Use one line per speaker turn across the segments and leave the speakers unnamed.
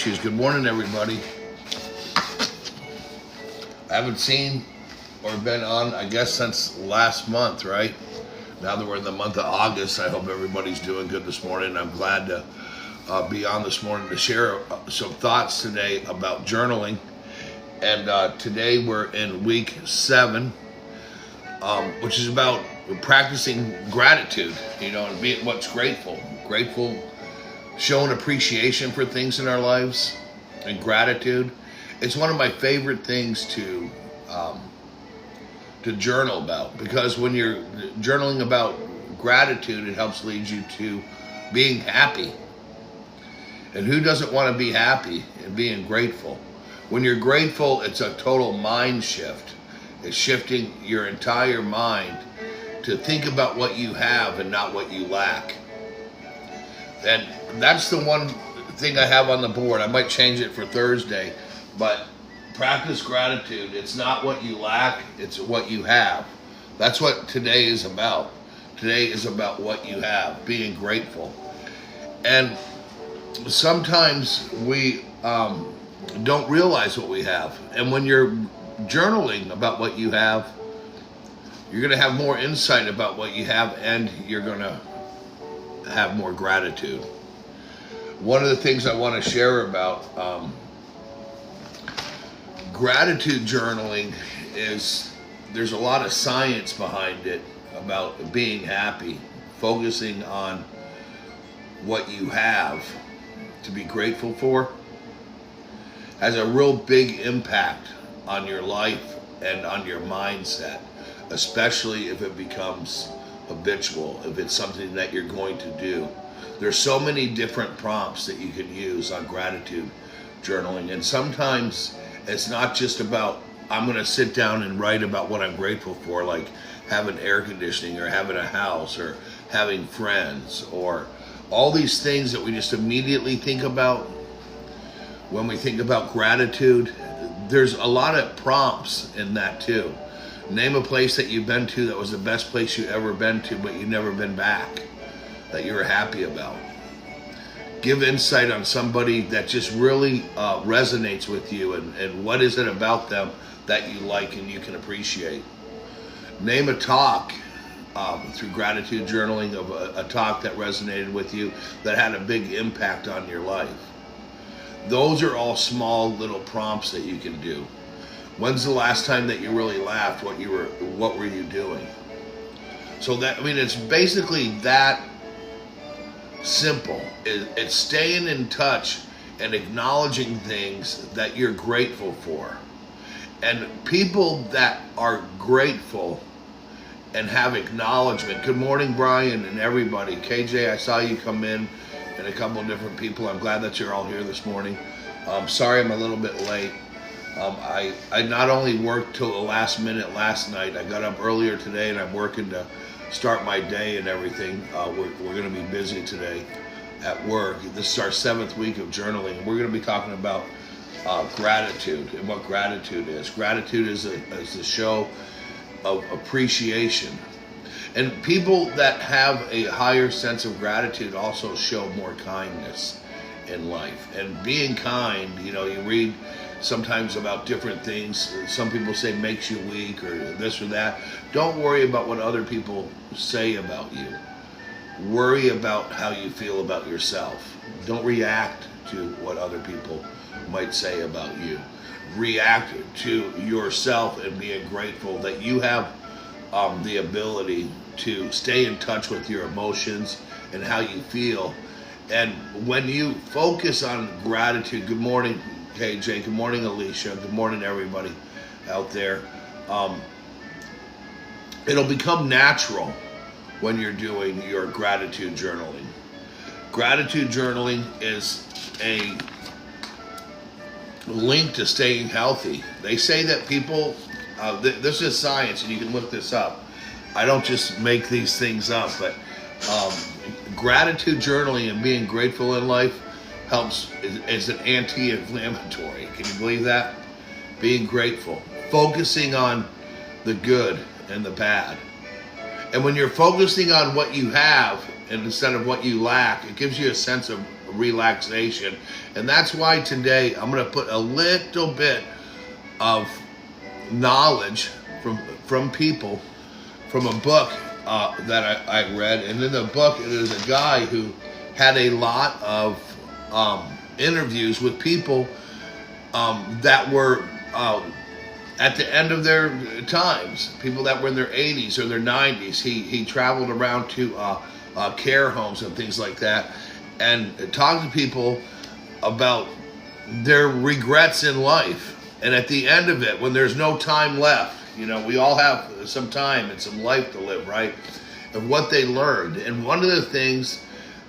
Good morning, everybody. I haven't seen or been on, I guess, since last month, right? Now that we're in the month of August, I hope everybody's doing good this morning. I'm glad to be on this morning to share some thoughts today about journaling. And today we're in week 7, which is about practicing gratitude, and being what's grateful. Showing appreciation for things in our lives and gratitude. It's one of my favorite things to journal about, because when you're journaling about gratitude, it helps lead you to being happy. And who doesn't want to be happy and being grateful? When you're grateful, it's a total mind shift. It's shifting your entire mind to think about what you have and not what you lack. And that's the one thing I have on the board. I might change it for Thursday, but practice gratitude. It's not what you lack, it's what you have. That's what today is about. Today is about what you have, being grateful. And sometimes we don't realize what we have. And when you're journaling about what you have, you're going to have more insight about what you have, and you're going to have more gratitude. One of the things I want to share about gratitude journaling is there's a lot of science behind it about being happy, focusing on what you have to be grateful for has a real big impact on your life and on your mindset, especially if it becomes habitual, if it's something that you're going to do. There's so many different prompts that you can use on gratitude journaling, and sometimes it's not just about I'm going to sit down and write about what I'm grateful for, like having air conditioning or having a house or having friends or all these things that we just immediately think about when we think about gratitude. There's a lot of prompts in that too. Name a place that you've been to that was the best place you ever been to, but you've never been back, that you were happy about. Give insight on somebody that just really resonates with you, and what is it about them that you like and you can appreciate. Name a talk through gratitude journaling of a talk that resonated with you, that had a big impact on your life. Those are all small little prompts that you can do. When's the last time that you really laughed? What were you doing? So it's basically that simple. It's staying in touch and acknowledging things that you're grateful for. And people that are grateful and have acknowledgement. Good morning, Brian and everybody. KJ, I saw you come in, and a couple of different people. I'm glad that you're all here this morning. Sorry I'm a little bit late. I not only worked till the last minute last night, I got up earlier today, and I'm working to start my day and everything. We're going to be busy today at work. This is our 7th week of journaling, and we're going to be talking about gratitude and what gratitude is. Gratitude is a show of appreciation. And people that have a higher sense of gratitude also show more kindness in life. And being kind, you read sometimes about different things. Some people say makes you weak or this or that. Don't worry about what other people say about you. Worry about how you feel about yourself. Don't react to what other people might say about you. React to yourself and being grateful that you have the ability to stay in touch with your emotions and how you feel. And when you focus on gratitude, good morning, KJ, good morning, Alicia, good morning, everybody out there. It'll become natural when you're doing your gratitude journaling. Gratitude journaling is a link to staying healthy. They say that people, this is science, and you can look this up. I don't just make these things up, but gratitude journaling and being grateful in life helps as an anti-inflammatory. Can you believe that? Being grateful, focusing on the good and the bad. And when you're focusing on what you have and instead of what you lack, it gives you a sense of relaxation. And that's why today I'm going to put a little bit of knowledge from people from a book that I read. And in the book, it is a guy who had a lot of interviews with people that were at the end of their times, people that were in their 80s or their 90s. He traveled around to care homes and things like that, and talked to people about their regrets in life. And at the end of it, when there's no time left, you know, we all have some time and some life to live, right? And what they learned. And one of the things,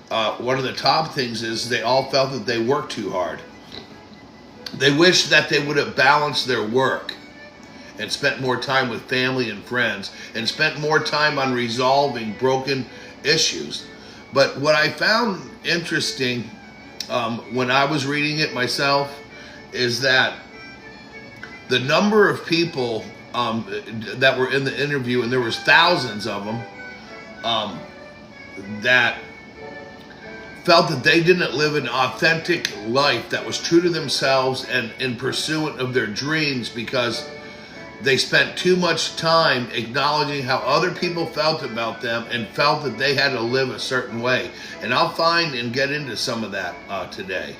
one of the top things is they all felt that they worked too hard. They wish that they would have balanced their work and spent more time with family and friends and spent more time on resolving broken issues. But what I found interesting when I was reading it myself is that the number of people that were in the interview, and there was thousands of them, that felt that they didn't live an authentic life that was true to themselves and in pursuit of their dreams, because they spent too much time acknowledging how other people felt about them and felt that they had to live a certain way. And I'll find and get into some of that today.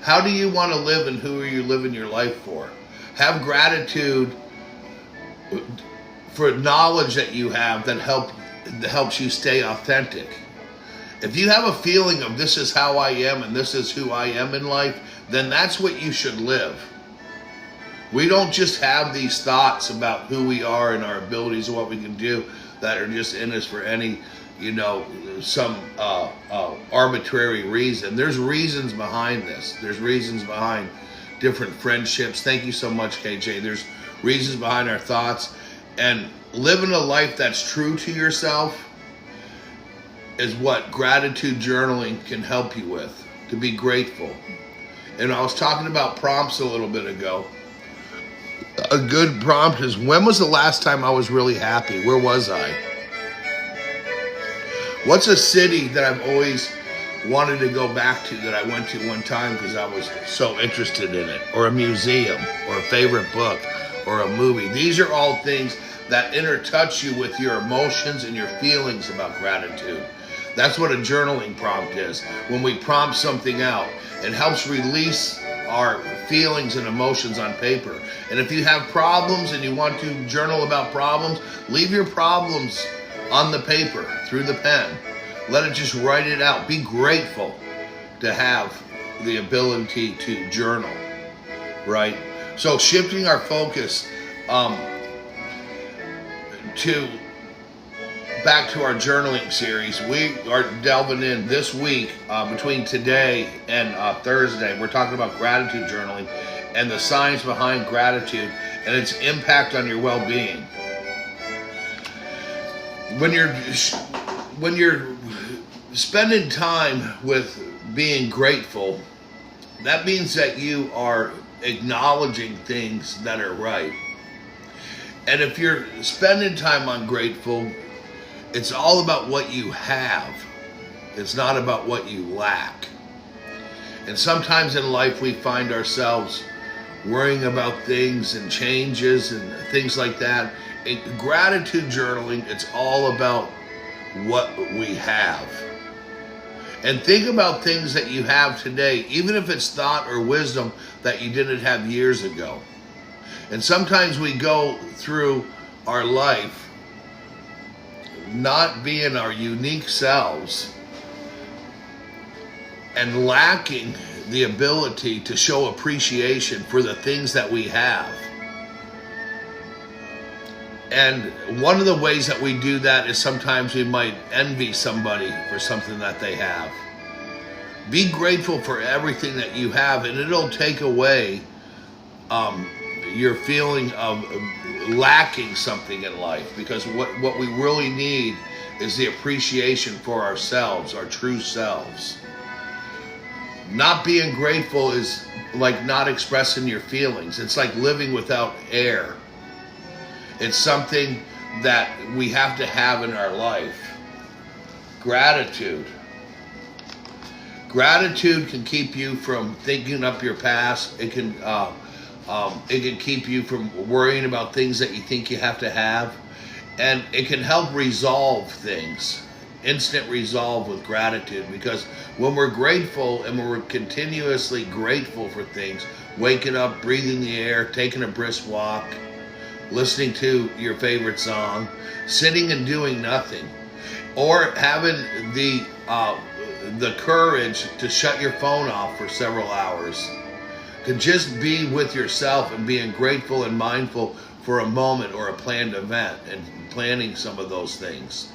How do you want to live, and who are you living your life for? Have gratitude for knowledge that you have that helps you stay authentic. If you have a feeling of this is how I am and this is who I am in life, then that's what you should live. We don't just have these thoughts about who we are and our abilities and what we can do that are just in us for any, some arbitrary reason. There's reasons behind this. There's reasons behind different friendships. Thank you so much, KJ. There's reasons behind our thoughts. And living a life that's true to yourself is what gratitude journaling can help you with, to be grateful. And I was talking about prompts a little bit ago. A good prompt is, when was the last time I was really happy? Where was I? What's a city that I've always wanted to go back to that I went to one time because I was so interested in it? Or a museum, or a favorite book, or a movie. These are all things that intertouch you with your emotions and your feelings about gratitude. That's what a journaling prompt is. When we prompt something out, it helps release our feelings and emotions on paper. And if you have problems and you want to journal about problems, leave your problems on the paper through the pen. Let it just write it out. Be grateful to have the ability to journal, right? So shifting our focus back to our journaling series, we are delving in this week between today and Thursday. We're talking about gratitude journaling and the science behind gratitude and its impact on your well-being. When you're spending time with being grateful, that means that you are acknowledging things that are right. And if you're spending time on grateful, it's all about what you have. It's not about what you lack. And sometimes in life we find ourselves worrying about things and changes and things like that. In gratitude journaling, it's all about what we have. And think about things that you have today, even if it's thought or wisdom that you didn't have years ago. And sometimes we go through our life not being our unique selves and lacking the ability to show appreciation for the things that we have. And one of the ways that we do that is sometimes we might envy somebody for something that they have. Be grateful for everything that you have, and it'll take away your feeling of lacking something in life, because what we really need is the appreciation for ourselves, our true selves. Not being grateful is like not expressing your feelings. It's like living without air. It's something that we have to have in our life. Gratitude Gratitude can keep you from thinking up your past. It can keep you from worrying about things that you think you have to have, and it can help resolve things. Instant resolve with gratitude, because when we're grateful and when we're continuously grateful for things, waking up, breathing the air, taking a brisk walk, listening to your favorite song, sitting and doing nothing, or having the courage to shut your phone off for several hours, to just be with yourself and being grateful and mindful for a moment or a planned event and planning some of those things.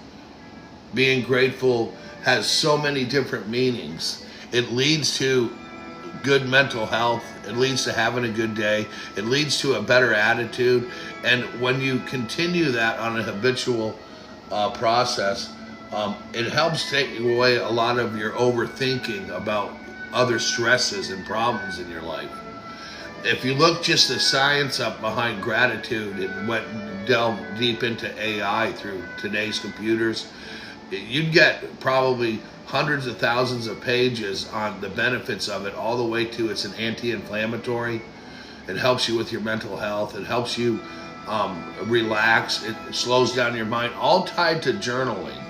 Being grateful has so many different meanings. It leads to good mental health. It leads to having a good day. It leads to a better attitude. And when you continue that on a habitual process, it helps take away a lot of your overthinking about other stresses and problems in your life. If you look just the science up behind gratitude and delve deep into AI through today's computers, you'd get probably hundreds of thousands of pages on the benefits of it, all the way to it's an anti-inflammatory. It helps you with your mental health. It helps you relax. It slows down your mind, all tied to journaling.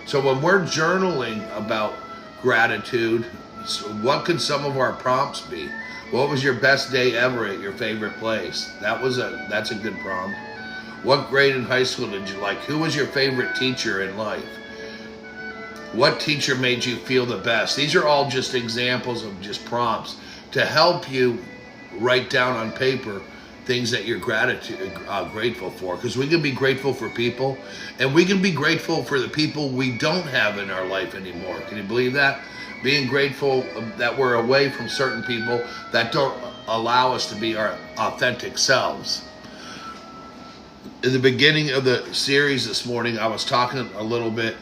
So when we're journaling about gratitude, so what could some of our prompts be? What was your best day ever at your favorite place? That's a good prompt. What grade in high school did you like? Who was your favorite teacher in life? What teacher made you feel the best? These are all just examples of just prompts to help you write down on paper things that you're grateful for. Because we can be grateful for people, and we can be grateful for the people we don't have in our life anymore. Can you believe that? Being grateful that we're away from certain people that don't allow us to be our authentic selves. In the beginning of the series this morning, I was talking a little bit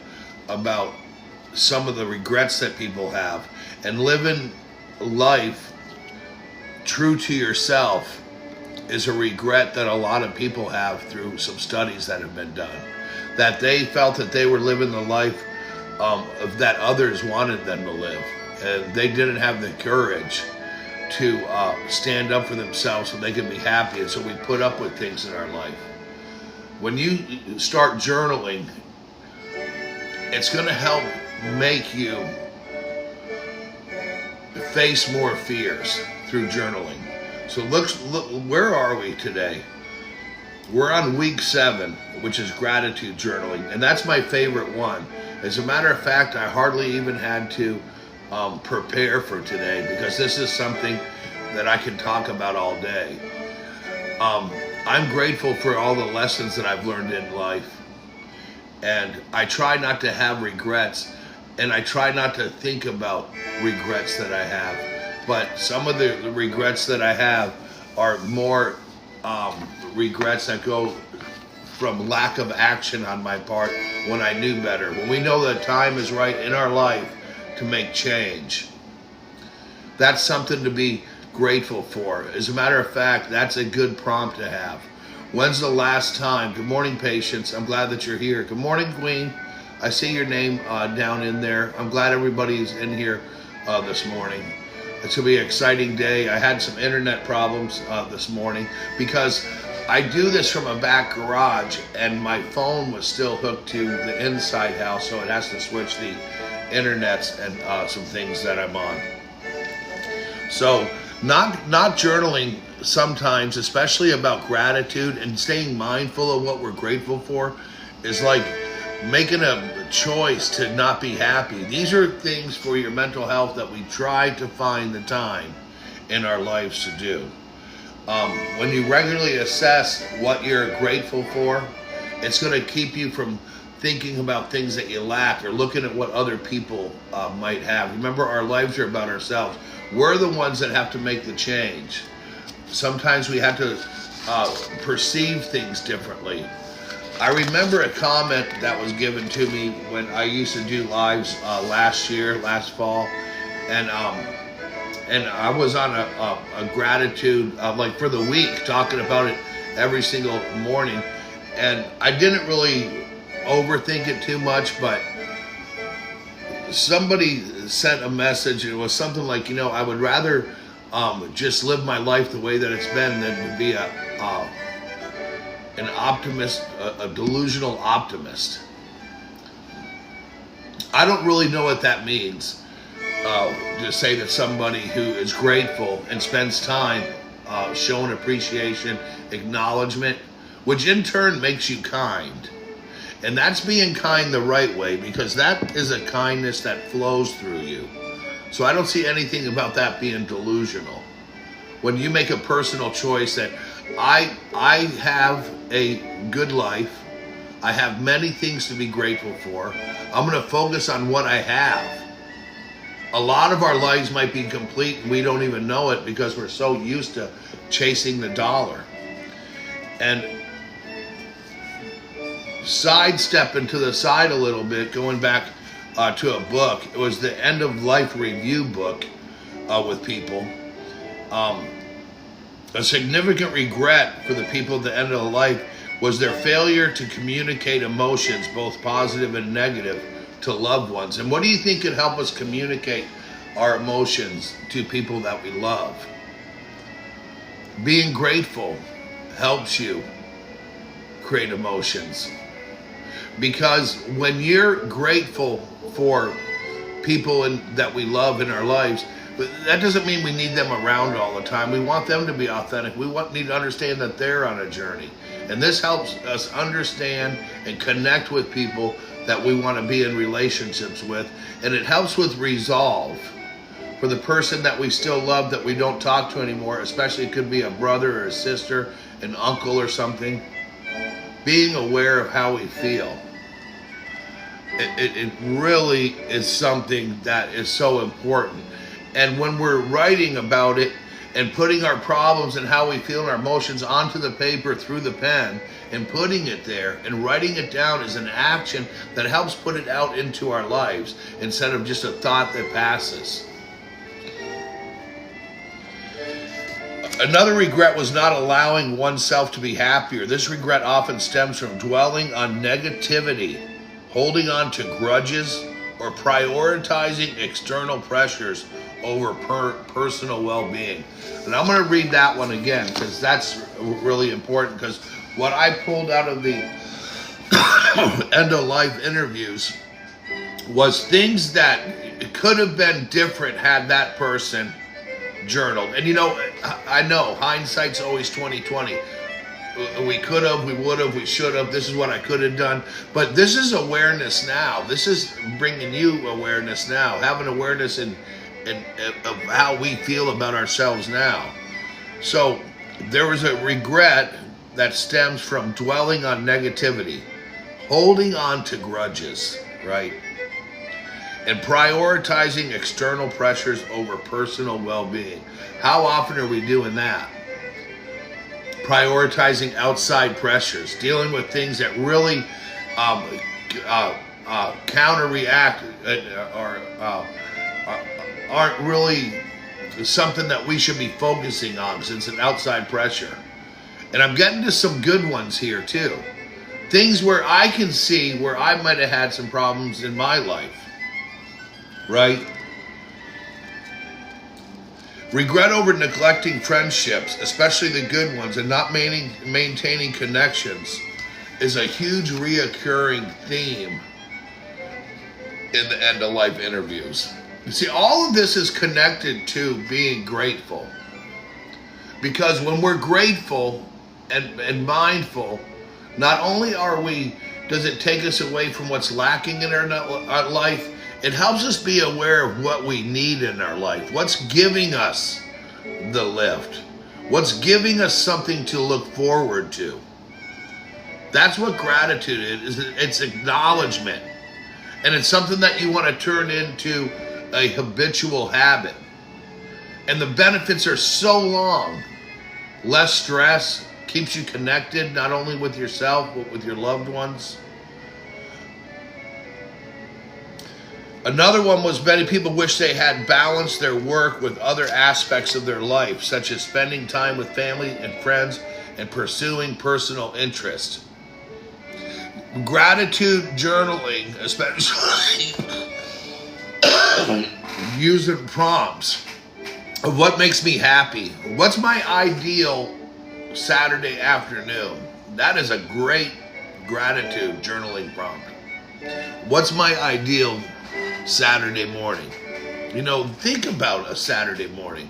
about some of the regrets that people have, and living life true to yourself is a regret that a lot of people have through some studies that have been done, that they felt that they were living the life that others wanted them to live, and they didn't have the courage to stand up for themselves so they could be happy, and so we put up with things in our life. When you start journaling, it's going to help make you face more fears through journaling. So look, where are we today? We're on week 7, which is gratitude journaling, and that's my favorite one. As a matter of fact, I hardly even had to prepare for today, because this is something that I can talk about all day. I'm grateful for all the lessons that I've learned in life, and I try not to have regrets, and I try not to think about regrets that I have. But some of the regrets that I have are more regrets that go from lack of action on my part when I knew better. When we know that time is right in our life to make change, that's something to be grateful for. As a matter of fact, that's a good prompt to have. When's the last time? Good morning, patients. I'm glad that you're here. Good morning, Queen. I see your name down in there. I'm glad everybody's in here this morning. It's going to be an exciting day. I had some internet problems this morning because I do this from a back garage, and my phone was still hooked to the inside house, so it has to switch the internets and some things that I'm on. So not journaling sometimes, especially about gratitude and staying mindful of what we're grateful for, is like making a choice to not be happy. These are things for your mental health that we try to find the time in our lives to do. When you regularly assess what you're grateful for, it's going to keep you from thinking about things that you lack or looking at what other people might have. Remember, our lives are about ourselves. We're the ones that have to make the change. Sometimes we have to perceive things differently. I remember a comment that was given to me when I used to do lives last fall, and I was on a gratitude like for the week, talking about it every single morning, and I didn't really overthink it too much, but somebody sent a message. It was something like, I would rather just live my life the way that it's been than to be an optimist, a delusional optimist. I don't really know what that means. To say that somebody who is grateful and spends time showing appreciation, acknowledgement, which in turn makes you kind. And that's being kind the right way, because that is a kindness that flows through you. So I don't see anything about that being delusional. When you make a personal choice that I have a good life, I have many things to be grateful for, I'm going to focus on what I have. A lot of our lives might be complete and we don't even know it because we're so used to chasing the dollar. And sidestepping to the side a little bit, going back to a book. It was the End of Life Review book with people. A significant regret for the people at the end of the life was their failure to communicate emotions, both positive and negative, to loved ones. And what do you think could help us communicate our emotions to people that we love? Being grateful helps you create emotions. Because when you're grateful for people that we love in our lives, that doesn't mean we need them around all the time. We want them to be authentic. We need to understand that they're on a journey. And this helps us understand and connect with people that we want to be in relationships with. And it helps with resolve. For the person that we still love that we don't talk to anymore, especially it could be a brother or a sister, an uncle or something, being aware of how we feel. It really is something that is so important. And when we're writing about it and putting our problems and how we feel and our emotions onto the paper through the pen and putting it there and writing it down is an action that helps put it out into our lives instead of just a thought that passes. Another regret was not allowing oneself to be happier. This regret often stems from dwelling on negativity, holding on to grudges, or prioritizing external pressures over personal well-being. And I'm going to read that one again because that's really important, because what I pulled out of the end-of-life interviews was things that could have been different had that person journaled. And I know hindsight's always 20/20. We could have, we would have, we should have. This is what I could have done. But this is awareness now. This is bringing you awareness now. Having awareness of how we feel about ourselves now. So there was a regret that stems from dwelling on negativity, holding on to grudges, right? And prioritizing external pressures over personal well-being. How often are we doing that? Prioritizing outside pressures, dealing with things that really counter-react or aren't really something that we should be focusing on because it's an outside pressure. And I'm getting to some good ones here too. Things where I can see where I might have had some problems in my life. Right? Regret over neglecting friendships, especially the good ones, and not maintaining connections is a huge reoccurring theme in the end-of-life interviews. You see, all of this is connected to being grateful. Because when we're grateful and mindful, not only does it take us away from what's lacking in our life, it helps us be aware of what we need in our life. What's giving us the lift? What's giving us something to look forward to? That's what gratitude is. It's acknowledgement. And it's something that you want to turn into a habitual habit. And the benefits are so long. Less stress, keeps you connected, not only with yourself, but with your loved ones. Another one was many people wish they had balanced their work with other aspects of their life, such as spending time with family and friends and pursuing personal interest. Gratitude journaling, especially using prompts of what makes me happy. What's my ideal Saturday afternoon? That is a great gratitude journaling prompt. What's my ideal Saturday morning? You know, think about a Saturday morning.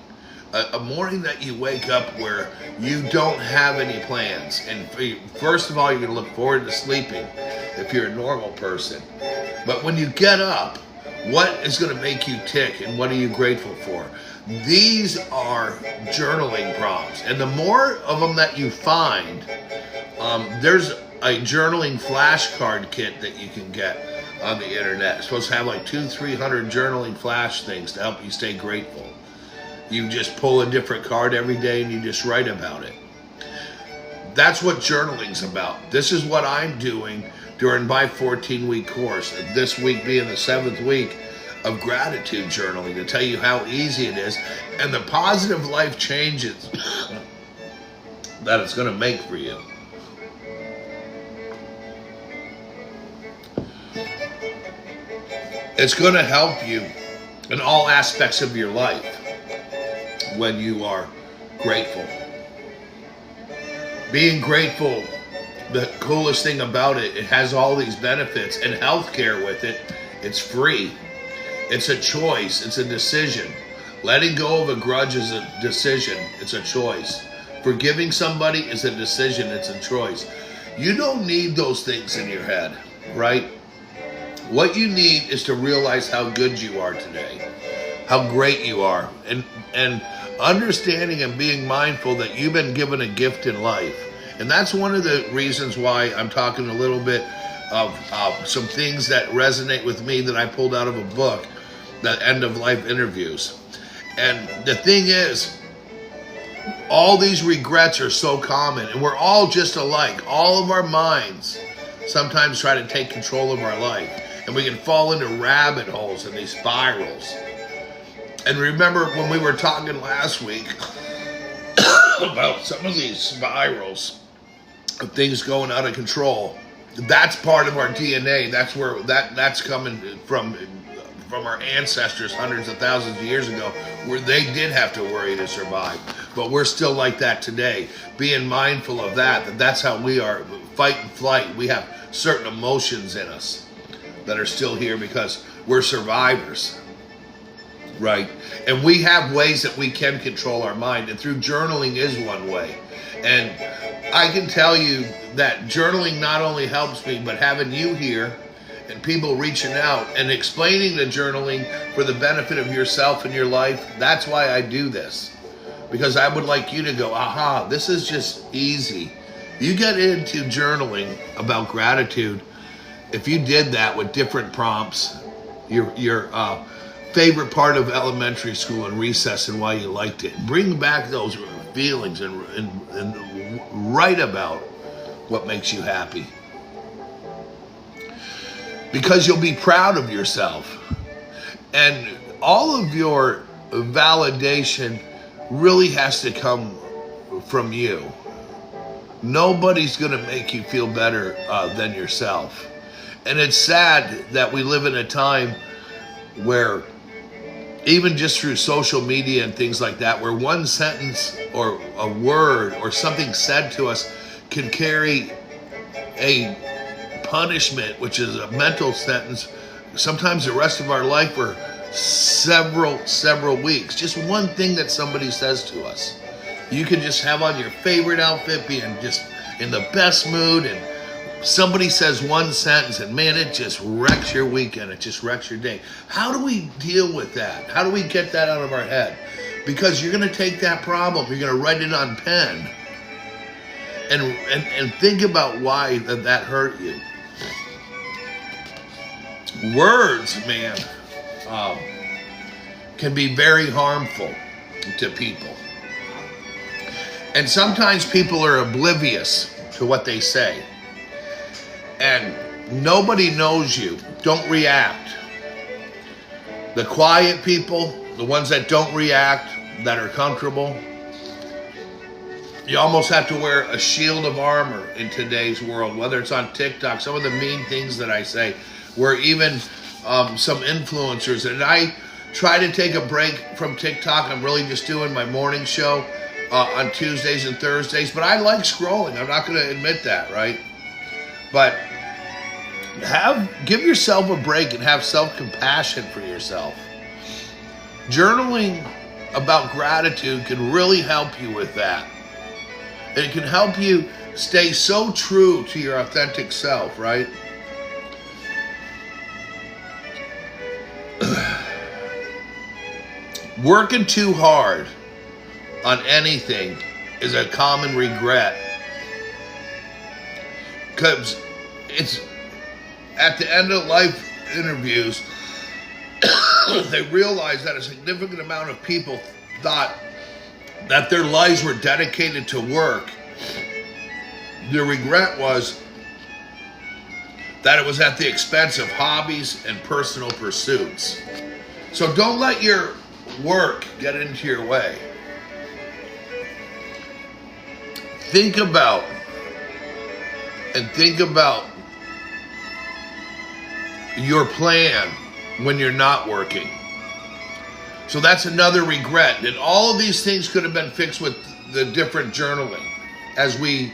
A morning that you wake up where you don't have any plans. And first of all, you're going to look forward to sleeping if you're a normal person. But when you get up, what is going to make you tick and what are you grateful for? These are journaling prompts. And the more of them that you find, there's a journaling flashcard kit that you can get on the internet. It's supposed to have like 200-300 journaling flash things to help you stay grateful. You just pull a different card every day and you just write about it. That's what journaling's about. This is what I'm doing during my 14-week course. This week being the 7th week of gratitude journaling, to tell you how easy it is and the positive life changes that it's going to make for you. It's going to help you in all aspects of your life when you are grateful. Being grateful, the coolest thing about it, it has all these benefits, and healthcare with it, it's free. It's a choice, it's a decision. Letting go of a grudge is a decision, it's a choice. Forgiving somebody is a decision, it's a choice. You don't need those things in your head, right? What you need is to realize how good you are today, how great you are, and understanding and being mindful that you've been given a gift in life. And that's one of the reasons why I'm talking a little bit of some things that resonate with me that I pulled out of a book, the End of Life Interviews. And the thing is, all these regrets are so common, and we're all just alike. All of our minds sometimes try to take control of our life, and we can fall into rabbit holes and these spirals. And remember when we were talking last week about some of these spirals of things going out of control, that's part of our DNA. That's where that's coming from our ancestors hundreds of thousands of years ago, where they did have to worry to survive. But we're still like that today. Being mindful of that's how we are. Fight and flight. We have certain emotions in us that are still here because we're survivors. Right? And we have ways that we can control our mind, and through journaling is one way. And I can tell you that journaling not only helps me, but having you here and people reaching out and explaining the journaling for the benefit of yourself and your life, that's why I do this. Because I would like you to go, aha, this is just easy. You get into journaling about gratitude. If you did that with different prompts, your favorite part of elementary school and recess and why you liked it. Bring back those feelings and write about what makes you happy. Because you'll be proud of yourself. And all of your validation really has to come from you. Nobody's going to make you feel better than yourself. And it's sad that we live in a time where even just through social media and things like that, where one sentence or a word or something said to us can carry a punishment, which is a mental sentence, sometimes the rest of our life or several weeks. Just one thing that somebody says to us. You can just have on your favorite outfit, being just in the best mood, and somebody says one sentence and man, it just wrecks your weekend. It just wrecks your day. How do we deal with that? How do we get that out of our head? Because you're going to take that problem, you're going to write it on pen and think about why that hurt you. Words, man, can be very harmful to people. And sometimes people are oblivious to what they say. And nobody knows you. Don't react. The quiet people, the ones that don't react, that are comfortable, you almost have to wear a shield of armor in today's world, whether it's on TikTok, some of the mean things that I say, where even some influencers, and I try to take a break from TikTok. I'm really just doing my morning show on Tuesdays and Thursdays, but I like scrolling. I'm not going to admit that, right? But give yourself a break and have self-compassion for yourself. Journaling about gratitude can really help you with that. It can help you stay so true to your authentic self, right? Working too hard on anything is a common regret, because it's at the end of life interviews, they realize that a significant amount of people thought that their lives were dedicated to work. The regret was that it was at the expense of hobbies and personal pursuits. So don't let your work get into your way. Think about your plan when you're not working. So that's another regret. And all of these things could have been fixed with the different journaling as we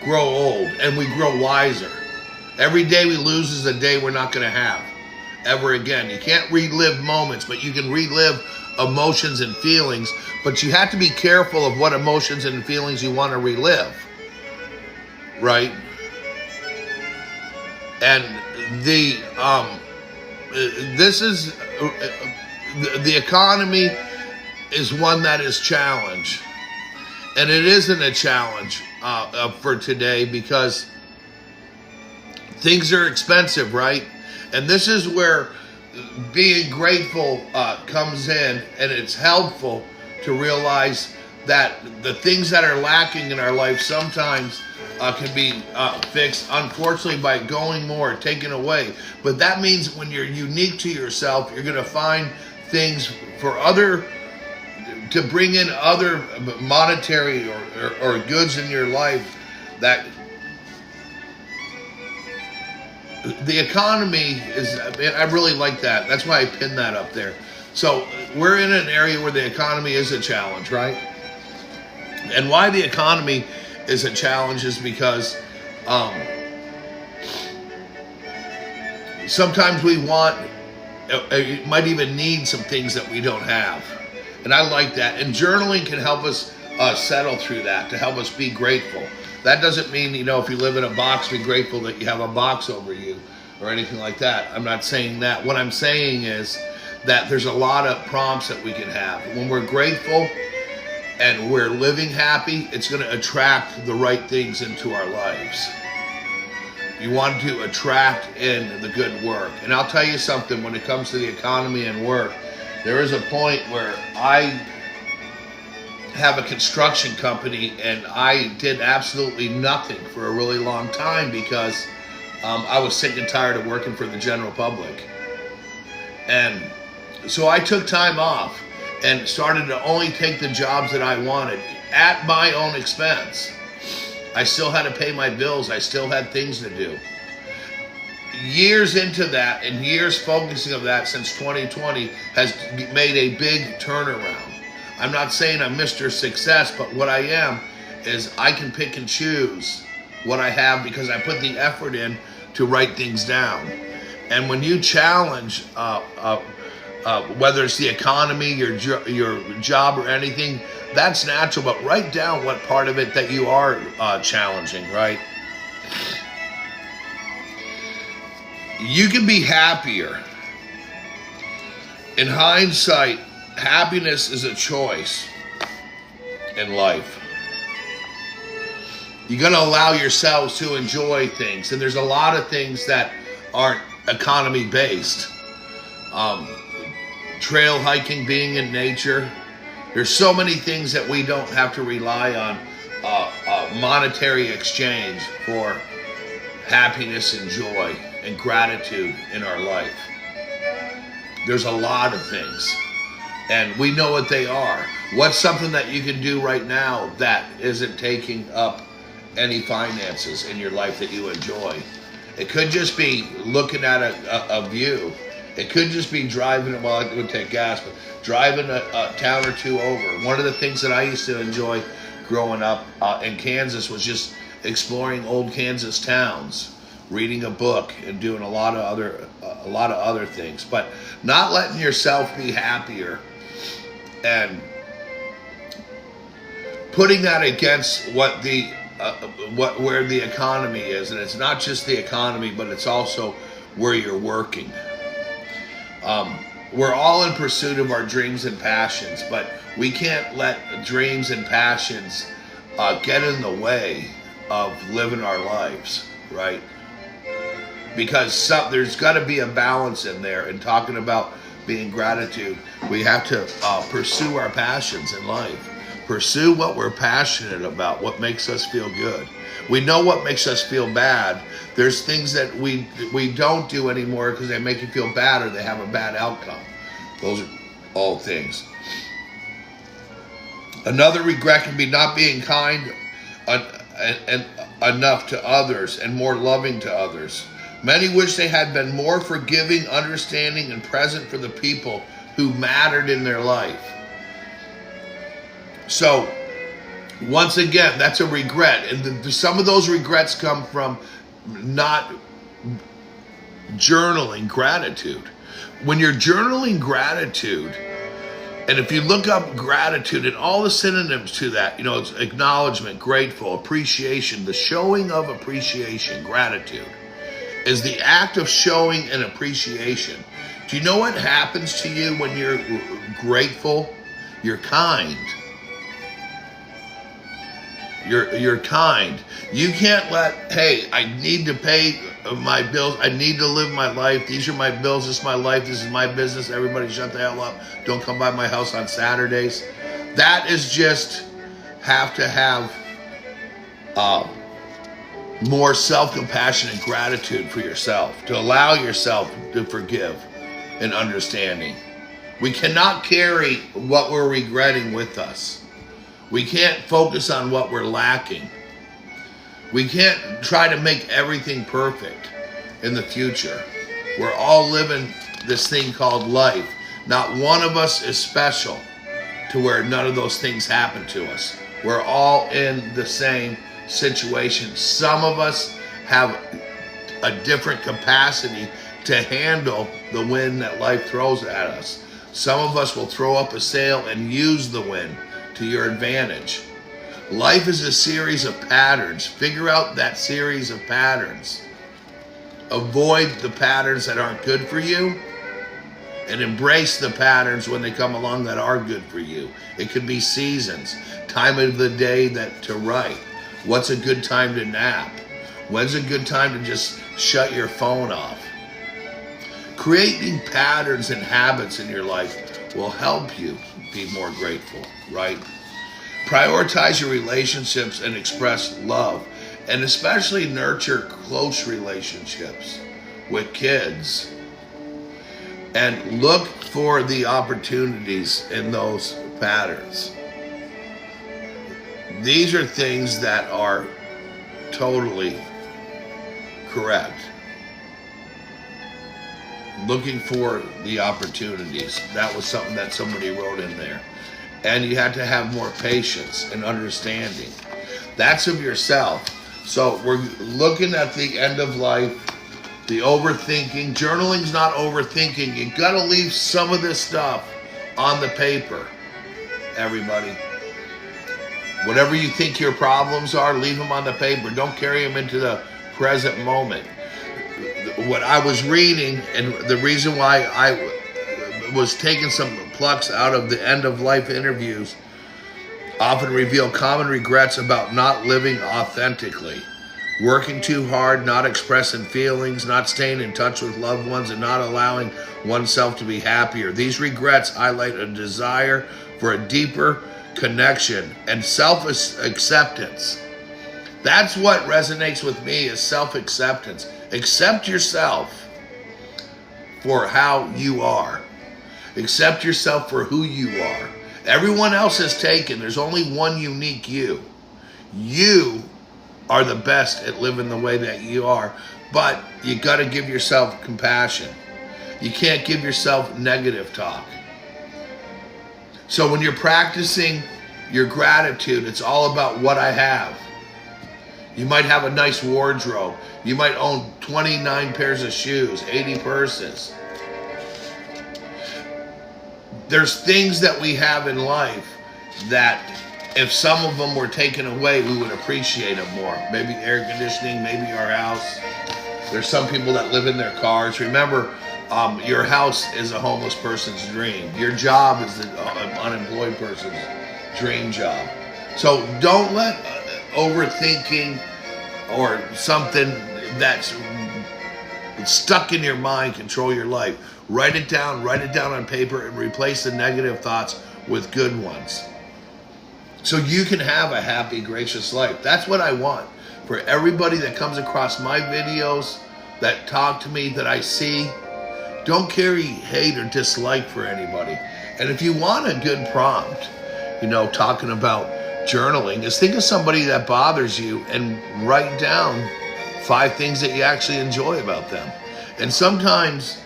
grow old and we grow wiser. Every day we lose is a day we're not going to have ever again. You can't relive moments, but you can relive emotions and feelings. But you have to be careful of what emotions and feelings you want to relive, right? And the economy is one that is challenged, and it isn't a challenge for today because things are expensive, right? And this is where being grateful comes in, and it's helpful to realize that the things that are lacking in our life sometimes can be fixed, unfortunately, by going more, taken away. But that means when you're unique to yourself, you're going to find things to bring in other monetary or goods in your life that the economy is. I really like that. That's why I pinned that up there. So we're in an area where the economy is a challenge, right? And why the economy is a challenge is because sometimes we might even need some things that we don't have. And I like that. And journaling can help us settle through that, to help us be grateful. That doesn't mean, if you live in a box, be grateful that you have a box over you or anything like that. I'm not saying that. What I'm saying is that there's a lot of prompts that we can have. When we're grateful and we're living happy, it's going to attract the right things into our lives. You want to attract in the good work. And I'll tell you something, when it comes to the economy and work, there is a point where I have a construction company and I did absolutely nothing for a really long time because I was sick and tired of working for the general public. And so I took time off and started to only take the jobs that I wanted at my own expense. I still had to pay my bills. I still had things to do. Years into that and years focusing of that since 2020 has made a big turnaround. I'm not saying I'm Mr. Success, but what I am is I can pick and choose what I have because I put the effort in to write things down. And when you challenge, whether it's the economy, your job or anything, that's natural, but write down what part of it that you are challenging, right? You can be happier. In hindsight, happiness is a choice in life. You got to allow yourselves to enjoy things, and there's a lot of things that aren't economy based. Trail hiking, being in nature. There's so many things that we don't have to rely on monetary exchange for happiness and joy and gratitude in our life. There's a lot of things, and we know what they are. What's something that you can do right now that isn't taking up any finances in your life that you enjoy? It could just be looking at a view It could just be driving, well, it would take gas, but driving a town or two over. One of the things that I used to enjoy growing up in Kansas was just exploring old Kansas towns, reading a book, and doing a lot of other things. But not letting yourself be happier and putting that against what where the economy is. And it's not just the economy, but it's also where you're working. We're all in pursuit of our dreams and passions, but we can't let dreams and passions get in the way of living our lives, right? Because there's got to be a balance in there. And talking about being gratitude, we have to pursue our passions in life. Pursue what we're passionate about, what makes us feel good. We know what makes us feel bad. There's things that we don't do anymore because they make you feel bad or they have a bad outcome. Those are all things. Another regret can be not being kind and enough to others and more loving to others. Many wish they had been more forgiving, understanding, and present for the people who mattered in their life. So, once again, that's a regret. And some of those regrets come from not journaling gratitude. When you're journaling gratitude, and if you look up gratitude and all the synonyms to that, it's acknowledgement, grateful, appreciation, the showing of appreciation, gratitude, is the act of showing an appreciation. Do you know what happens to you when you're grateful? You're kind. You're kind. You can't hey, I need to pay my bills. I need to live my life. These are my bills. This is my life. This is my business. Everybody shut the hell up. Don't come by my house on Saturdays. That is just have to have more self-compassion and gratitude for yourself, to allow yourself to forgive and understanding. We cannot carry what we're regretting with us. We can't focus on what we're lacking. We can't try to make everything perfect in the future. We're all living this thing called life. Not one of us is special to where none of those things happen to us. We're all in the same situation. Some of us have a different capacity to handle the wind that life throws at us. Some of us will throw up a sail and use the wind to your advantage. Life is a series of patterns. Figure out that series of patterns. Avoid the patterns that aren't good for you and embrace the patterns when they come along that are good for you. It could be seasons, time of the day to write. What's a good time to nap? When's a good time to just shut your phone off? Creating patterns and habits in your life will help you be more grateful, right? Prioritize your relationships and express love, and especially nurture close relationships with kids. And look for the opportunities in those patterns. These are things that are totally correct. Looking for the opportunities. That was something that somebody wrote in there. And you have to have more patience and understanding. That's of yourself. So we're looking at the end of life, the overthinking. Journaling's not overthinking. You gotta leave some of this stuff on the paper, everybody. Whatever you think your problems are, leave them on the paper. Don't carry them into the present moment. What I was reading, and the reason why I was taking some plucks out of the end of life interviews, often reveal common regrets about not living authentically, working too hard, not expressing feelings, not staying in touch with loved ones, and not allowing oneself to be happier. These regrets highlight a desire for a deeper connection and self-acceptance. That's what resonates with me, is self-acceptance. Accept yourself for how you are. Accept yourself for who you are. Everyone else is taken. There's only one unique you. You are the best at living the way that you are, but you got to give yourself compassion. You can't give yourself negative talk. So when you're practicing your gratitude, it's all about what I have. You might have a nice wardrobe. You might own 29 pairs of shoes, 80 purses. There's things that we have in life that if some of them were taken away, we would appreciate them more. Maybe air conditioning, maybe our house. There's some people that live in their cars. Remember, your house is a homeless person's dream. Your job is an unemployed person's dream job. So don't let overthinking or something that's stuck in your mind control your life. Write it down on paper, and replace the negative thoughts with good ones. So you can have a happy, gracious life. That's what I want for everybody that comes across my videos, that talk to me, that I see. Don't carry hate or dislike for anybody. And if you want a good prompt, talking about journaling, is think of somebody that bothers you and write down 5 things that you actually enjoy about them. And sometimes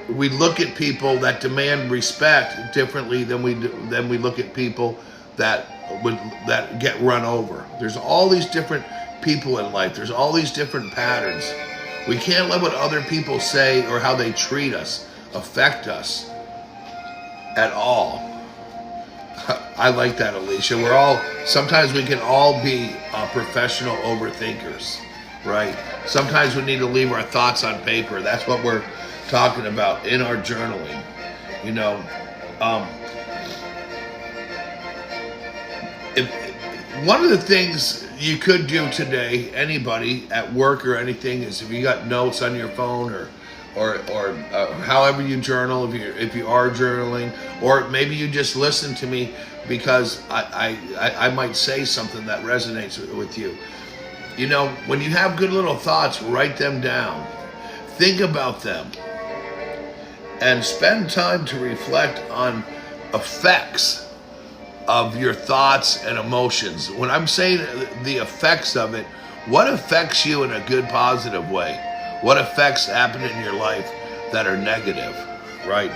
we look at people that demand respect differently than we look at people that get run over. There's all these different people in life. There's all these different patterns. We can't let what other people say or how they treat us affect us at all. I like that, Alicia. Sometimes we can all be professional overthinkers, right? Sometimes we need to leave our thoughts on paper. That's what we're talking about in our journaling. One of the things you could do today, anybody at work or anything, is if you got notes on your phone or however you journal, if you are journaling, or maybe you just listen to me because I might say something that resonates with you. When you have good little thoughts, write them down. Think about them. And spend time to reflect on effects of your thoughts and emotions. When I'm saying the effects of it, what affects you in a good, positive way? What effects happen in your life that are negative, right?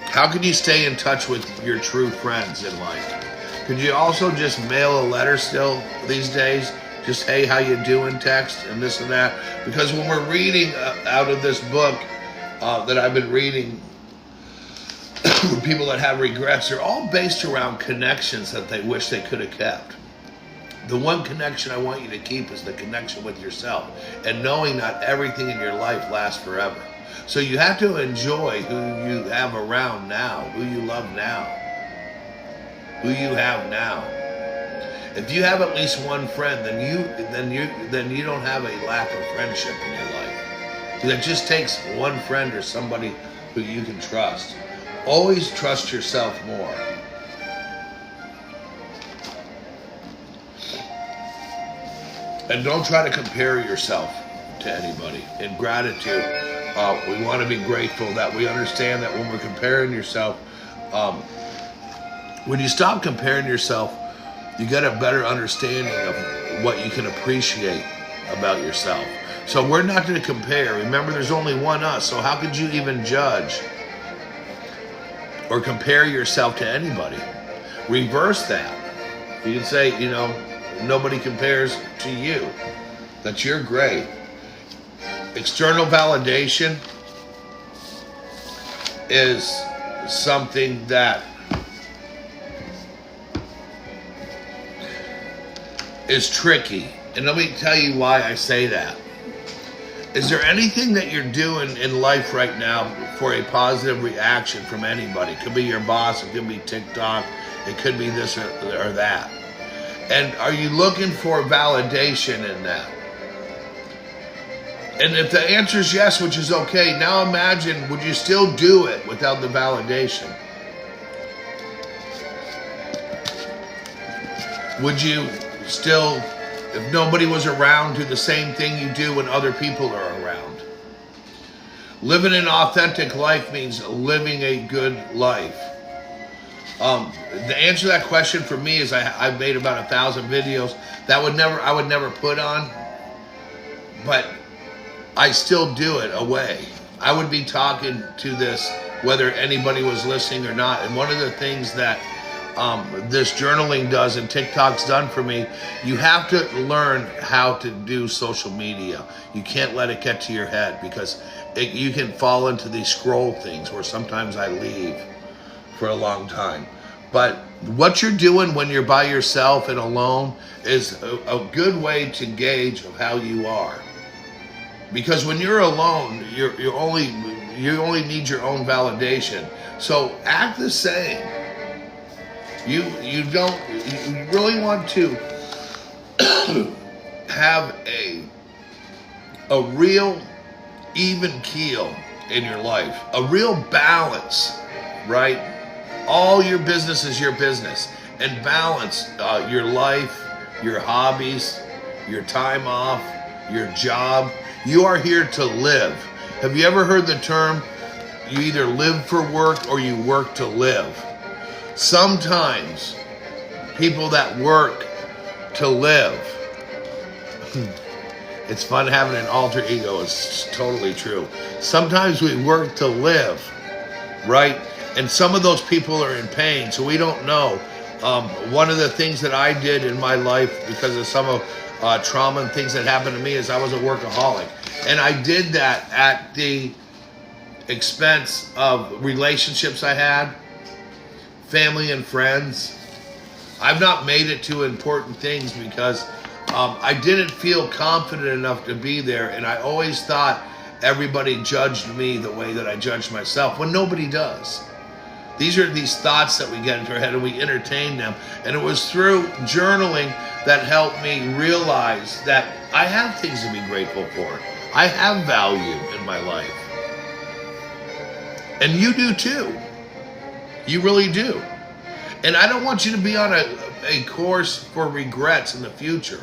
How can you stay in touch with your true friends in life? Could you also just mail a letter still these days? Just, hey, how you doing, text, and this and that? Because when we're reading out of this book that I've been reading, people that have regrets, they're all based around connections that they wish they could have kept. The one connection I want you to keep is the connection with yourself, and knowing not everything in your life lasts forever. So you have to enjoy who you have around now, who you love now, who you have now. If you have at least one friend, then you don't have a lack of friendship in your life. It just takes one friend or somebody who you can trust. Always trust yourself more. And don't try to compare yourself to anybody. In gratitude, we want to be grateful that we understand that when we're comparing yourself, when you stop comparing yourself, you get a better understanding of what you can appreciate about yourself. So we're not going to compare. Remember, there's only one us. So how could you even judge or compare yourself to anybody? Reverse that. You can say, nobody compares to you. That you're great. External validation is something that is tricky. And let me tell you why I say that. Is there anything that you're doing in life right now for a positive reaction from anybody? It could be your boss, it could be TikTok, it could be this or that. And are you looking for validation in that? And if the answer is yes, which is okay, now imagine, would you still do it without the validation? Would you still, if nobody was around, do the same thing you do when other people are around? Living an authentic life means living a good life. The answer to that question for me is I've made about 1,000 videos that I would never put on, but I still do it away I would be talking to this whether anybody was listening or not. And one of the things that this journaling does and TikTok's done for me, you have to learn how to do social media. You can't let it get to your head, because you can fall into these scroll things where sometimes I leave for a long time. But what you're doing when you're by yourself and alone is a good way to gauge of how you are. Because when you're alone, you only need your own validation. So act the same. You really want to have a real even keel in your life, a real balance, right? All your business is your business, and balance your life, your hobbies, your time off, your job. You are here to live. Have you ever heard the term, you either live for work or you work to live? Sometimes people that work to live, it's fun having an alter ego. It's totally true. Sometimes we work to live, right? And some of those people are in pain, so we don't know. One of the things that I did in my life because of some of trauma and things that happened to me is I was a workaholic. And I did that at the expense of relationships I had, family and friends. I've not made it to important things because I didn't feel confident enough to be there, and I always thought everybody judged me the way that I judged myself, when nobody does. These are these thoughts that we get into our head and we entertain them. And it was through journaling that helped me realize that I have things to be grateful for. I have value in my life. And you do too. You really do. And I don't want you to be on a course for regrets in the future.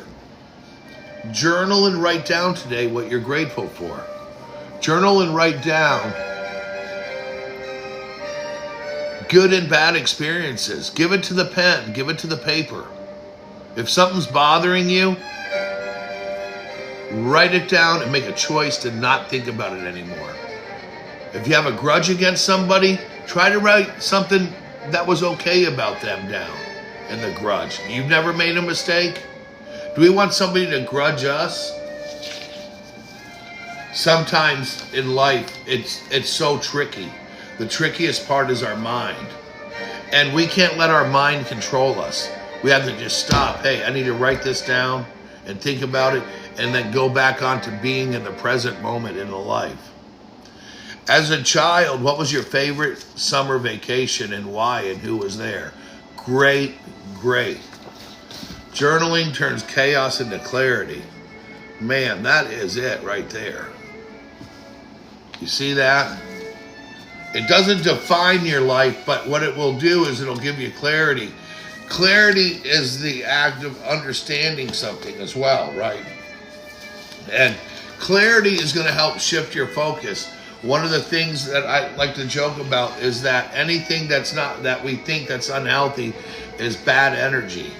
Journal and write down today what you're grateful for. Journal and write down good and bad experiences. Give it to the pen. Give it to the paper. If something's bothering you, write it down and make a choice to not think about it anymore. If you have a grudge against somebody, try to write something that was okay about them down in the grudge. You've never made a mistake? Do we want somebody to grudge us? Sometimes in life, it's so tricky. The trickiest part is our mind. And we can't let our mind control us. We have to just stop. Hey, I need to write this down and think about it, and then go back on to being in the present moment in the life. As a child, what was your favorite summer vacation and why, and who was there? Great, great. Journaling turns chaos into clarity. Man, that is it right there. You see that? It doesn't define your life, but what it will do is it'll give you clarity. Clarity is the act of understanding something as well, right? And clarity is going to help shift your focus. One of the things that I like to joke about is that anything that we think that's unhealthy is bad energy.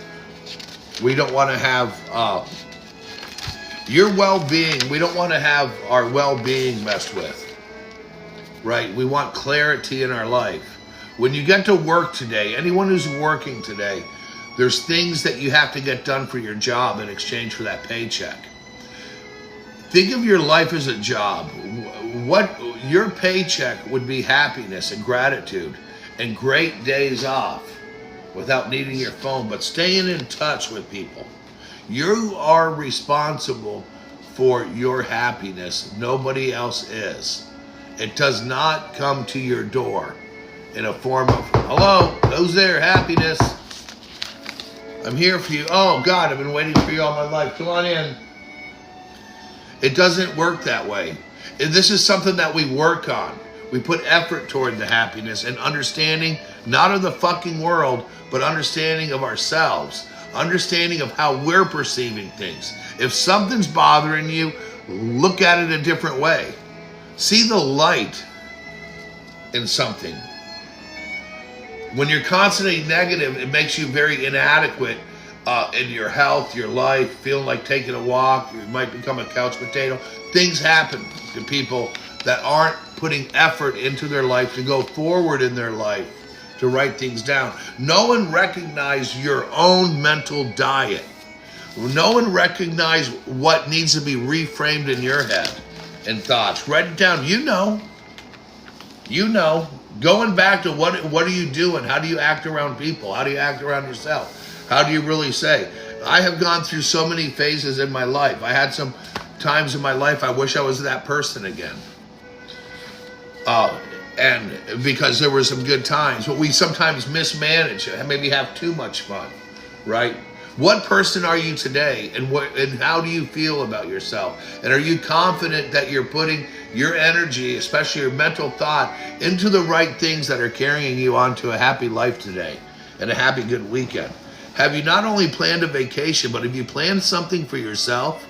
We don't want to have your well-being. We don't want to have our well-being messed with, right? We want clarity in our life. When you get to work today, anyone who's working today, there's things that you have to get done for your job in exchange for that paycheck. Think of your life as a job. What your paycheck would be happiness and gratitude and great days off without needing your phone, but staying in touch with people. You are responsible for your happiness. Nobody else is. It does not come to your door in a form of, hello, who's there? Happiness. I'm here for you. Oh God, I've been waiting for you all my life. Come on in. It doesn't work that way. And this is something that we work on. We put effort toward the happiness and understanding, not of the fucking world, but understanding of ourselves, understanding of how we're perceiving things. If something's bothering you, look at it a different way. See the light in something. When you're constantly negative, it makes you very inadequate in your health, your life, feeling like taking a walk. You might become a couch potato. Things happen to people that aren't putting effort into their life to go forward in their life, to write things down. Know and recognize your own mental diet. Know and recognize what needs to be reframed in your head and thoughts. Write it down. You know. Going back to what are you doing? How do you act around people? How do you act around yourself? How do you really say? I have gone through so many phases in my life. I had some times in my life I wish I was that person again. And because there were some good times, but we sometimes mismanage and maybe have too much fun, right? What person are you today, and how do you feel about yourself? And are you confident that you're putting your energy, especially your mental thought, into the right things that are carrying you onto a happy life today and a happy, good weekend? Have you not only planned a vacation, but have you planned something for yourself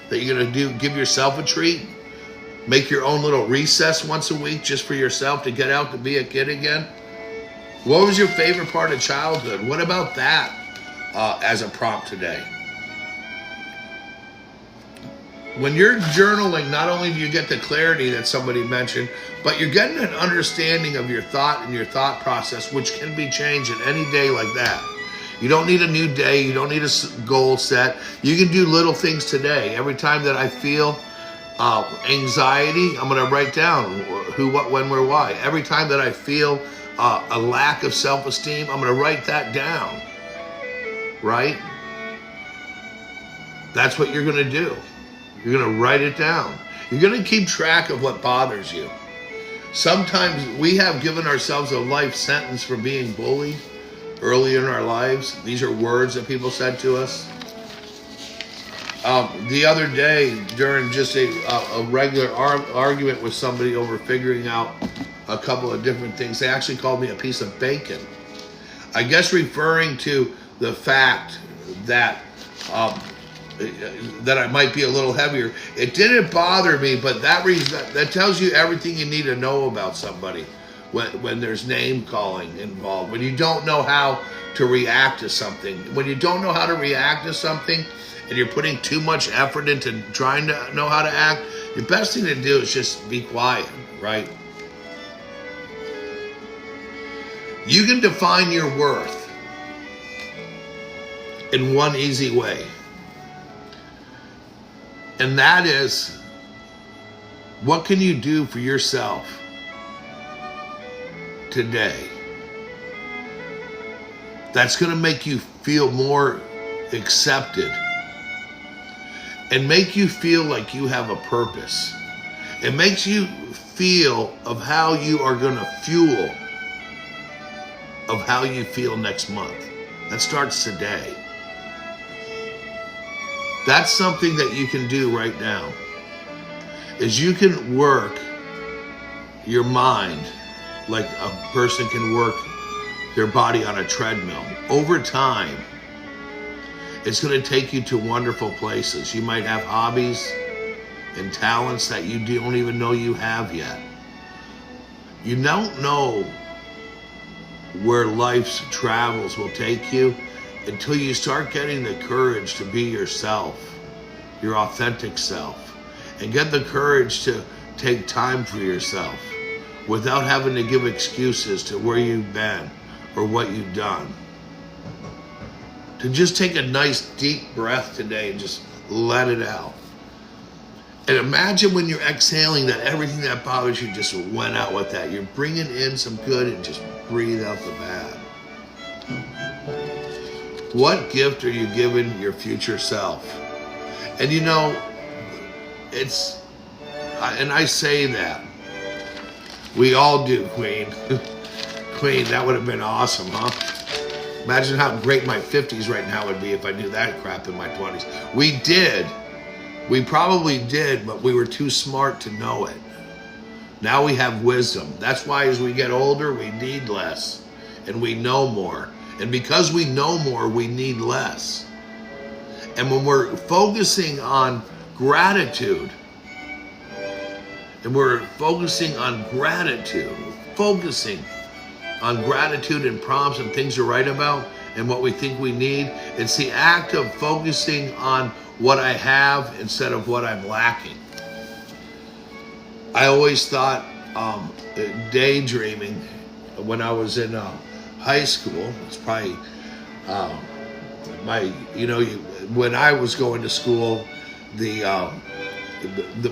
that you're going to do? Give yourself a treat? Make your own little recess once a week just for yourself to get out to be a kid again? What was your favorite part of childhood? What about that as a prompt today? When you're journaling, not only do you get the clarity that somebody mentioned, but you're getting an understanding of your thought and your thought process, which can be changed in any day like that. You don't need a new day. You don't need a goal set. You can do little things today. Every time that I feel anxiety, I'm going to write down who, what, when, where, why. Every time that I feel a lack of self-esteem, I'm going to write that down, right? That's what you're going to do. You're going to write it down. You're going to keep track of what bothers you. Sometimes we have given ourselves a life sentence for being bullied early in our lives. These are words that people said to us. The other day, during just a regular argument with somebody over figuring out a couple of different things, they actually called me a piece of bacon. I guess referring to the fact that that I might be a little heavier. It didn't bother me, but that tells you everything you need to know about somebody when there's name calling involved, when you don't know how to react to something. When you don't know how to react to something and you're putting too much effort into trying to know how to act, the best thing to do is just be quiet, right? You can define your worth in one easy way. And that is, what can you do for yourself today that's going to make you feel more accepted and make you feel like you have a purpose? It makes you feel of how you are going to fuel of how you feel next month. That starts today. That's something that you can do right now, is you can work your mind like a person can work their body on a treadmill. Over time, it's going to take you to wonderful places. You might have hobbies and talents that you don't even know you have yet. You don't know where life's travels will take you until you start getting the courage to be yourself, your authentic self, and get the courage to take time for yourself without having to give excuses to where you've been or what you've done. To just take a nice deep breath today and just let it out. And imagine when you're exhaling that everything that bothers you just went out with that. You're bringing in some good and just breathe out the bad. What gift are you giving your future self? And you know, and I say that. We all do, Queen. Queen, that would have been awesome, huh? Imagine how great my 50s right now would be if I knew that crap in my 20s. We did. We probably did, but we were too smart to know it. Now we have wisdom. That's why as we get older, we need less and we know more. And because we know more, we need less. And when we're focusing on gratitude, and we're focusing on gratitude and prompts and things to write about and what we think we need, it's the act of focusing on what I have instead of what I'm lacking. I always thought daydreaming when I was in high school. It's probably when I was going to school, the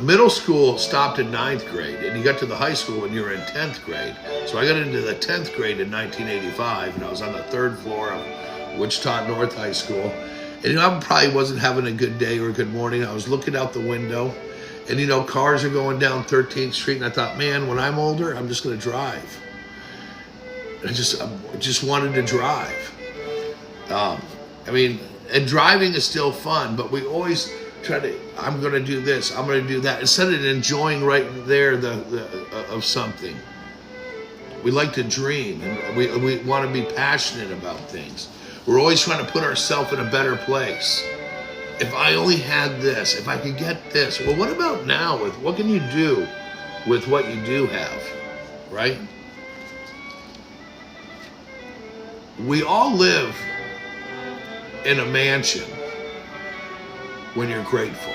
middle school stopped in 9th grade, and you got to the high school when you were in 10th grade. So I got into the 10th grade in 1985, and I was on the 3rd floor of Wichita North High School. And I probably wasn't having a good day or a good morning. I was looking out the window, and cars are going down 13th Street, and I thought, man, when I'm older, I'm just going to drive. I just wanted to drive. And driving is still fun, but we always try to, I'm going to do this, I'm going to do that, instead of enjoying right there of something. We like to dream, and we want to be passionate about things. We're always trying to put ourselves in a better place. If I only had this, if I could get this. Well, what about now? What can you do with what you do have, right? We all live in a mansion when you're grateful.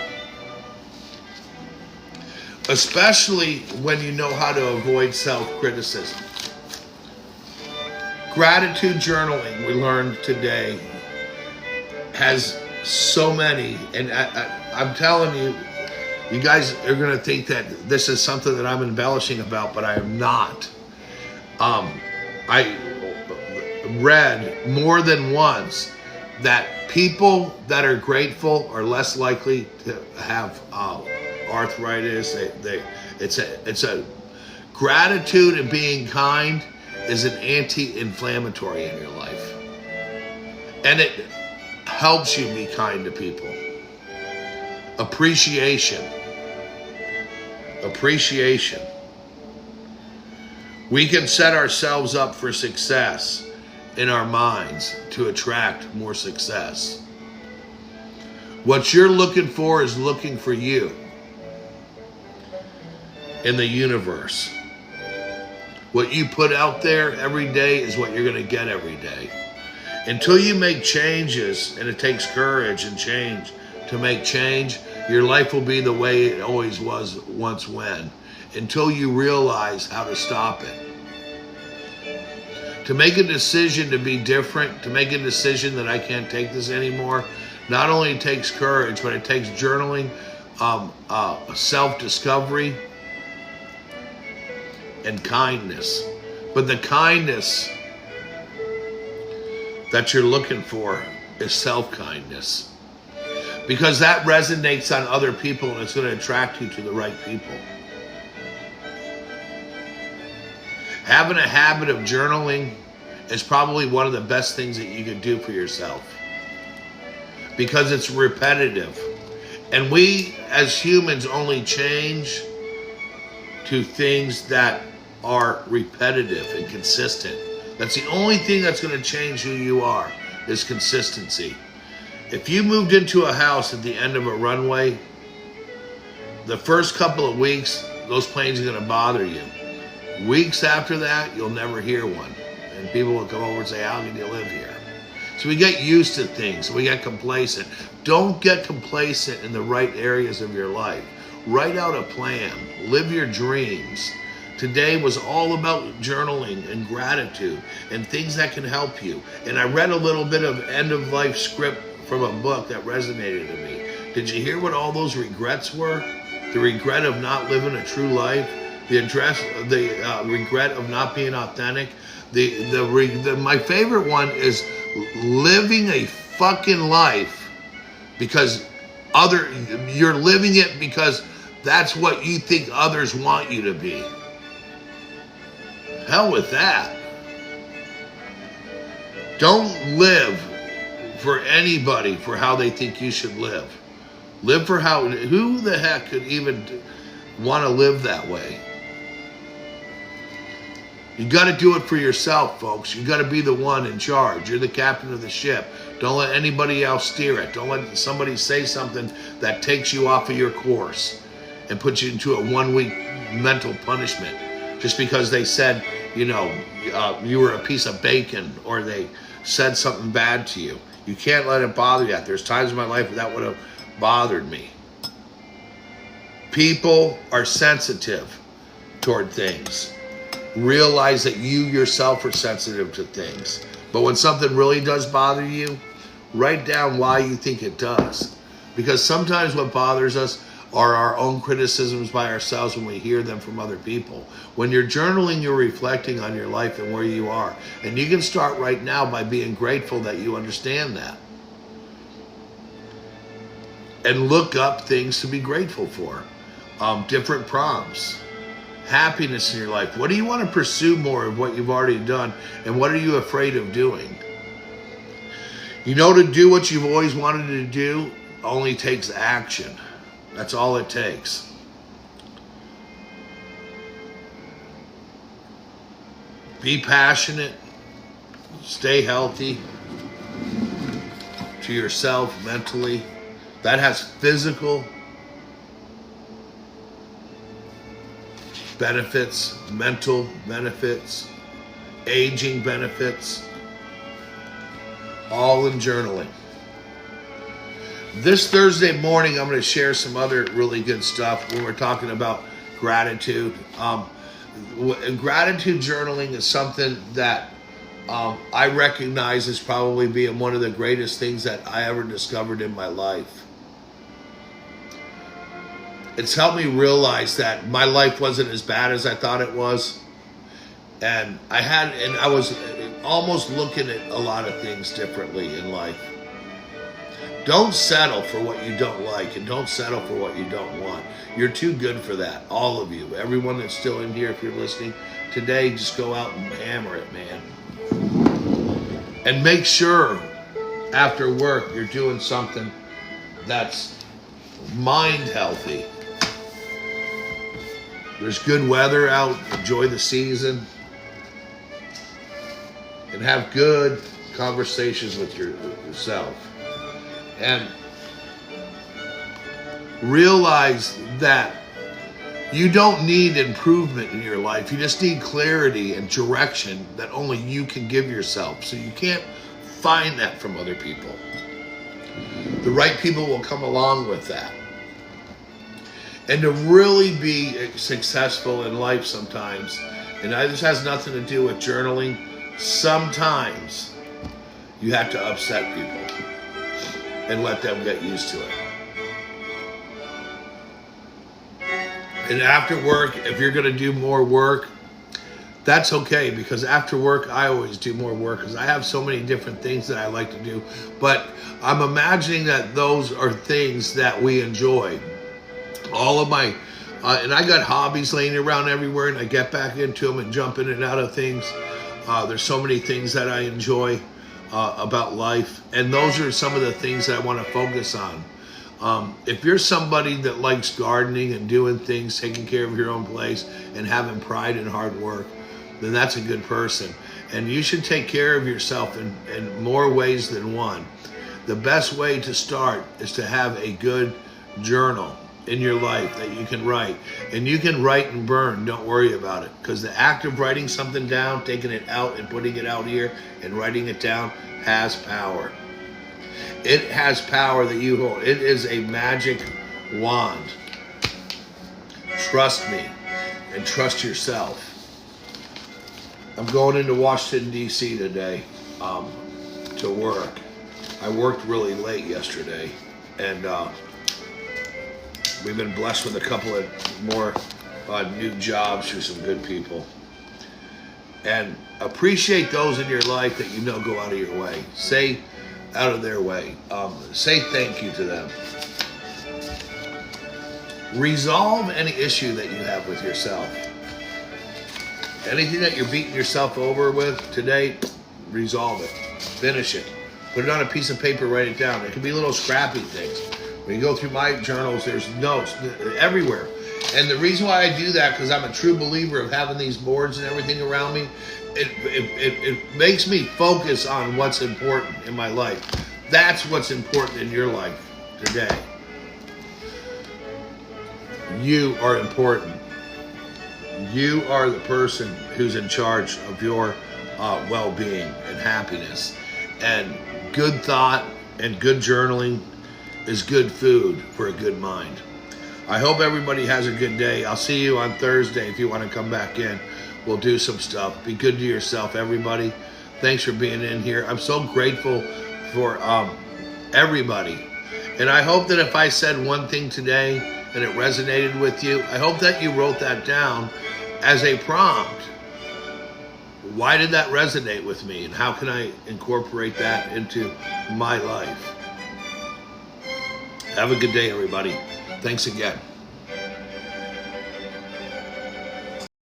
Especially when you know how to avoid self-criticism. Gratitude journaling, we learned today, has so many, and I'm telling you, you guys are going to think that this is something that I'm embellishing about, but I am not. I read more than once that people that are grateful are less likely to have arthritis. It's a gratitude and being kind is an anti-inflammatory in your life, and it helps you be kind to people. Appreciation. We can set ourselves up for success in our minds to attract more success. What you're looking for is looking for you in the universe. What you put out there every day is what you're going to get every day. Until you make changes, and it takes courage and change to make change, your life will be the way it always was once when, until you realize how to stop it. To make a decision to be different, to make a decision that I can't take this anymore, not only takes courage, but it takes journaling, self-discovery, and kindness. But the kindness that you're looking for is self-kindness, because that resonates on other people, and it's going to attract you to the right people. Having a habit of journaling is probably one of the best things that you can do for yourself, because it's repetitive, and we as humans only change to things that are repetitive and consistent. That's the only thing that's going to change who you are, is consistency. If you moved into a house at the end of a runway, the first couple of weeks, those planes are going to bother you. Weeks after that, you'll never hear one. And people will come over and say, how can you live here? So we get used to things. We get complacent. Don't get complacent in the right areas of your life. Write out a plan. Live your dreams. Today was all about journaling and gratitude and things that can help you. And I read a little bit of end-of-life script from a book that resonated to me. Did you hear what all those regrets were? The regret of not living a true life. The regret of not being authentic. My favorite one is living a fucking life because you're living it because that's what you think others want you to be. Hell with that. Don't live for anybody for how they think you should live. Live for who the heck could even want to live that way? You got to do it for yourself, folks. You got to be the one in charge. You're the captain of the ship. Don't let anybody else steer it. Don't let somebody say something that takes you off of your course and puts you into a 1-week mental punishment just because they said, you were a piece of bacon, or they said something bad to you. You can't let it bother you. There's times in my life where that would have bothered me. People are sensitive toward things. Realize that you yourself are sensitive to things. But when something really does bother you, write down why you think it does. Because sometimes what bothers us are our own criticisms by ourselves when we hear them from other people. When you're journaling, you're reflecting on your life and where you are. And you can start right now by being grateful that you understand that. And look up things to be grateful for. Different prompts. Happiness in your life. What do you want to pursue more of what you've already done? And what are you afraid of doing? You know, to do what you've always wanted to do only takes action. That's all it takes. Be passionate. Stay healthy to yourself mentally. That has physical benefits, mental benefits, aging benefits, all in journaling. This Thursday morning, I'm going to share some other really good stuff when we're talking about gratitude. Gratitude journaling is something that I recognize as probably being one of the greatest things that I ever discovered in my life. It's helped me realize that my life wasn't as bad as I thought it was. And I was almost looking at a lot of things differently in life. Don't settle for what you don't like, and don't settle for what you don't want. You're too good for that, all of you. Everyone that's still in here, if you're listening today, just go out and hammer it, man. And make sure after work you're doing something that's mind healthy. There's good weather out. Enjoy the season. And have good conversations with yourself. And realize that you don't need improvement in your life. You just need clarity and direction that only you can give yourself. So you can't find that from other people. The right people will come along with that. And to really be successful in life sometimes, and this has nothing to do with journaling, sometimes you have to upset people and let them get used to it. And after work, if you're going to do more work, that's okay, because after work, I always do more work because I have so many different things that I like to do. But I'm imagining that those are things that we enjoy. All of my, and I got hobbies laying around everywhere, and I get back into them and jump in and out of things. There's so many things that I enjoy about life, and those are some of the things that I want to focus on. If you're somebody that likes gardening and doing things, taking care of your own place, and having pride in hard work, then that's a good person. And you should take care of yourself in more ways than one. The best way to start is to have a good journal in your life that you can write. And you can write and burn, don't worry about it. Because the act of writing something down, taking it out and putting it out here and writing it down has power. It has power that you hold. It is a magic wand. Trust me and trust yourself. I'm going into Washington, D.C. today to work. I worked really late yesterday, and we've been blessed with a couple of more new jobs through some good people. And appreciate those in your life that you know go out of your way. Say out of their way. Say thank you to them. Resolve any issue that you have with yourself. Anything that you're beating yourself over with today, resolve it. Finish it. Put it on a piece of paper, write it down. It can be little scrappy things. When you go through my journals, there's notes everywhere. And the reason why I do that, because I'm a true believer of having these boards and everything around me, it makes me focus on what's important in my life. That's what's important in your life today. You are important. You are the person who's in charge of your well-being and happiness. And good thought and good journaling is good food for a good mind. I hope everybody has a good day. I'll see you on Thursday if you want to come back in. We'll do some stuff. Be good to yourself, everybody. Thanks for being in here. I'm so grateful for everybody. And I hope that if I said one thing today and it resonated with you, I hope that you wrote that down as a prompt. Why did that resonate with me? And how can I incorporate that into my life? Have a good day, everybody. Thanks again.